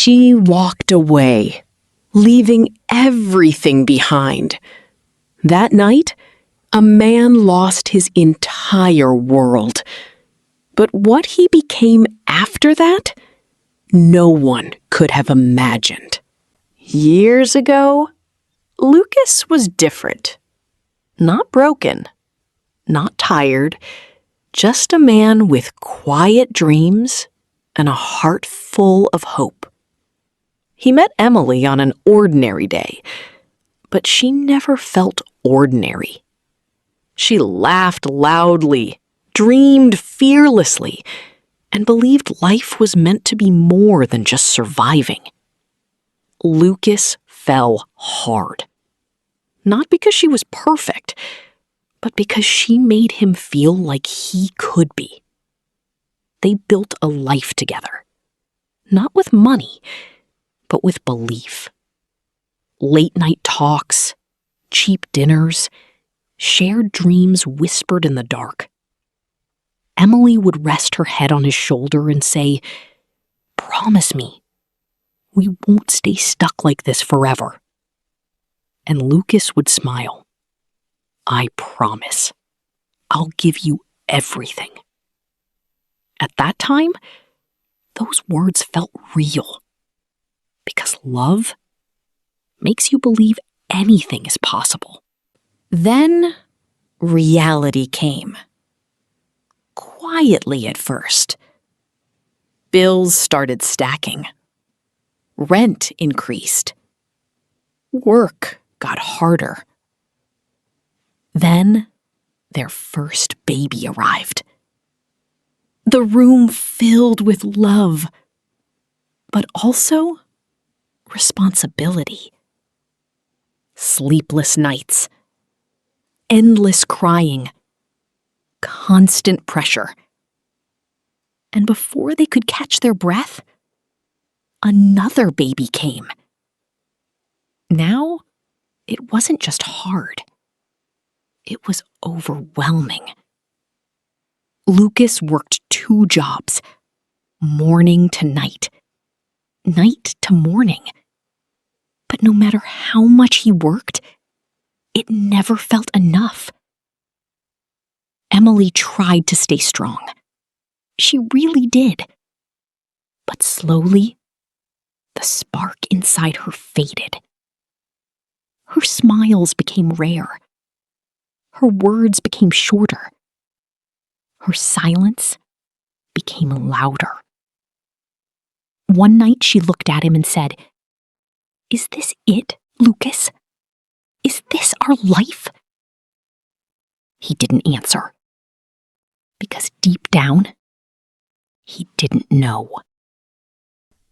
She walked away, leaving everything behind. That night, a man lost his entire world. But what he became after that, no one could have imagined. Years ago, Lucas was different. Not broken, not tired, just a man with quiet dreams and a heart full of hope. He met Emily on an ordinary day, but she never felt ordinary. She laughed loudly, dreamed fearlessly, and believed life was meant to be more than just surviving. Lucas fell hard. Not because she was perfect, but because she made him feel like he could be. They built a life together, not with money, but with belief. Late-night talks, cheap dinners, shared dreams whispered in the dark. Emily would rest her head on his shoulder and say, "Promise me, we won't stay stuck like this forever." And Lucas would smile. "I promise. I'll give you everything." At that time, those words felt real. Because love makes you believe anything is possible. Then, reality came. Quietly at first. Bills started stacking. Rent increased. Work got harder. Then, their first baby arrived. The room filled with love, but also responsibility. Sleepless nights, endless crying, constant pressure. And before they could catch their breath, another baby came. Now, it wasn't just hard. It was overwhelming. Lucas worked 2 jobs, morning to night, night to morning. But no matter how much he worked, it never felt enough. Emily tried to stay strong. She really did. But slowly, the spark inside her faded. Her smiles became rare. Her words became shorter. Her silence became louder. One night she looked at him and said, "Is this it, Lucas? Is this our life?" He didn't answer. Because deep down, he didn't know.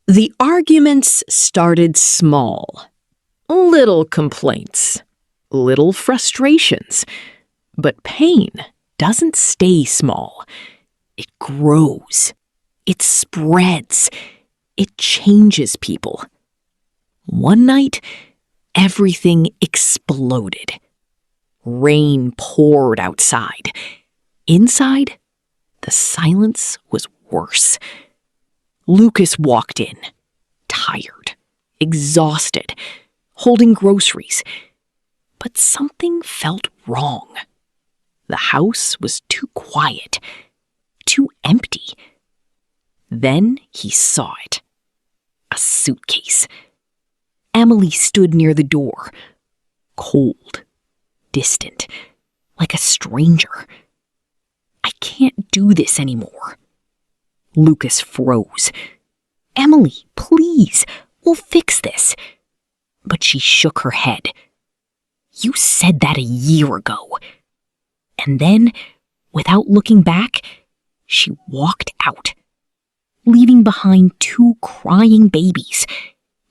The arguments started small. Little complaints, little frustrations. But pain doesn't stay small. It grows. It spreads. It changes people. One night, everything exploded. Rain poured outside. Inside, the silence was worse. Lucas walked in, tired, exhausted, holding groceries. But something felt wrong. The house was too quiet, too empty. Then he saw it. A suitcase. Emily stood near the door, cold, distant, like a stranger. "I can't do this anymore." Lucas froze. "Emily, please, we'll fix this." But she shook her head. "You said that a year ago." And then, without looking back, she walked out, leaving behind 2 crying babies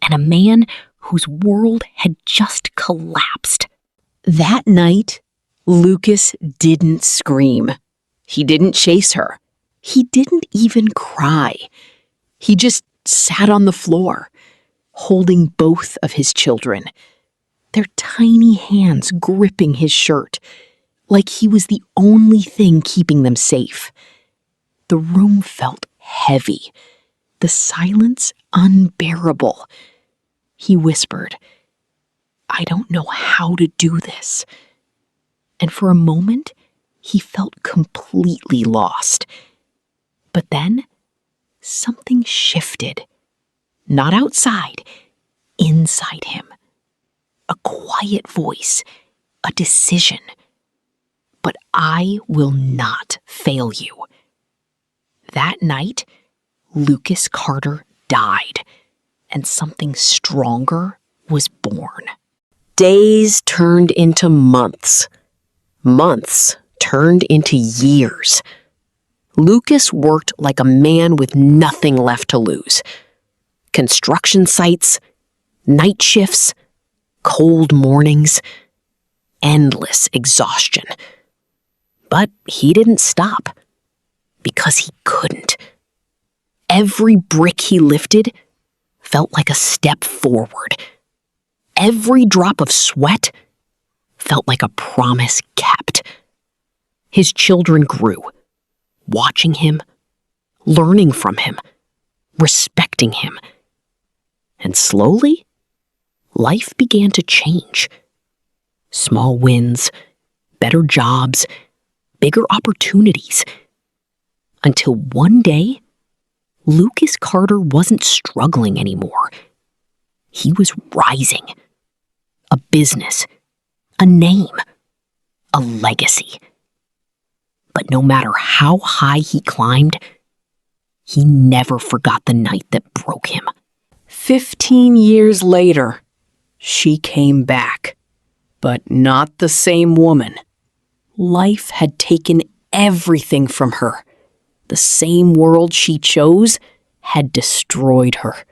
and a man whose world had just collapsed. That night, Lucas didn't scream. He didn't chase her. He didn't even cry. He just sat on the floor, holding both of his children, their tiny hands gripping his shirt, like he was the only thing keeping them safe. The room felt heavy, the silence unbearable. He whispered, "I don't know how to do this." And for a moment, he felt completely lost. But then, something shifted. Not outside, inside him. A quiet voice, a decision. "But I will not fail you." That night, Lucas Carter died, and something stronger was born. Days turned into months. Months turned into years. Lucas worked like a man with nothing left to lose. Construction sites, night shifts, cold mornings, endless exhaustion. But he didn't stop, because he couldn't. Every brick he lifted felt like a step forward. Every drop of sweat felt like a promise kept. His children grew, watching him, learning from him, respecting him. And slowly, life began to change. Small wins, better jobs, bigger opportunities. Until one day, Lucas Carter wasn't struggling anymore. He was rising. A business, a name, a legacy. But no matter how high he climbed, he never forgot the night that broke him. 15 years later, she came back. But not the same woman. Life had taken everything from her. The same world she chose had destroyed her.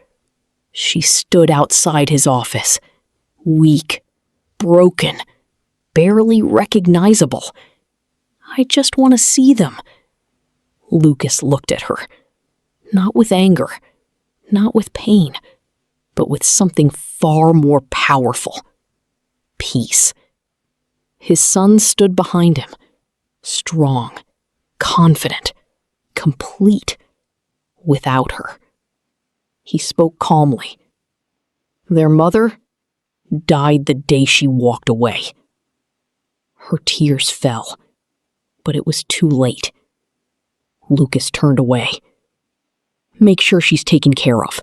She stood outside his office, weak, broken, barely recognizable. "I just want to see them." Lucas looked at her, not with anger, not with pain, but with something far more powerful. Peace. His son stood behind him, strong, confident, complete, without her. He spoke calmly. Their mother died the day she walked away. Her tears fell, but it was too late. Lucas turned away. "Make sure she's taken care of."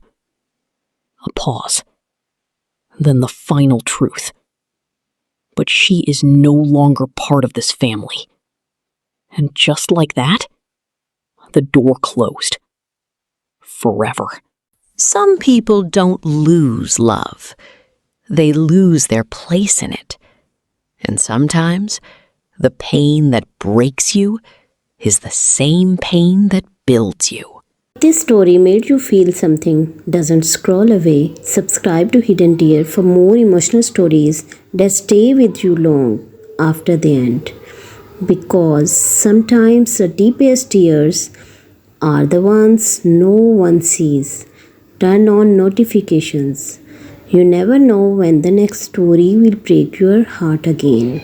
A pause. Then the final truth. "But she is no longer part of this family." And just like that, the door closed. Forever. Some people don't lose love. They lose their place in it. And sometimes, the pain that breaks you is the same pain that builds you. This story made you feel something. Doesn't scroll away. Subscribe to Hidden Tear for more emotional stories that stay with you long after the end. Because sometimes the deepest tears are the ones no one sees. Turn on notifications. You never know when the next story will break your heart again.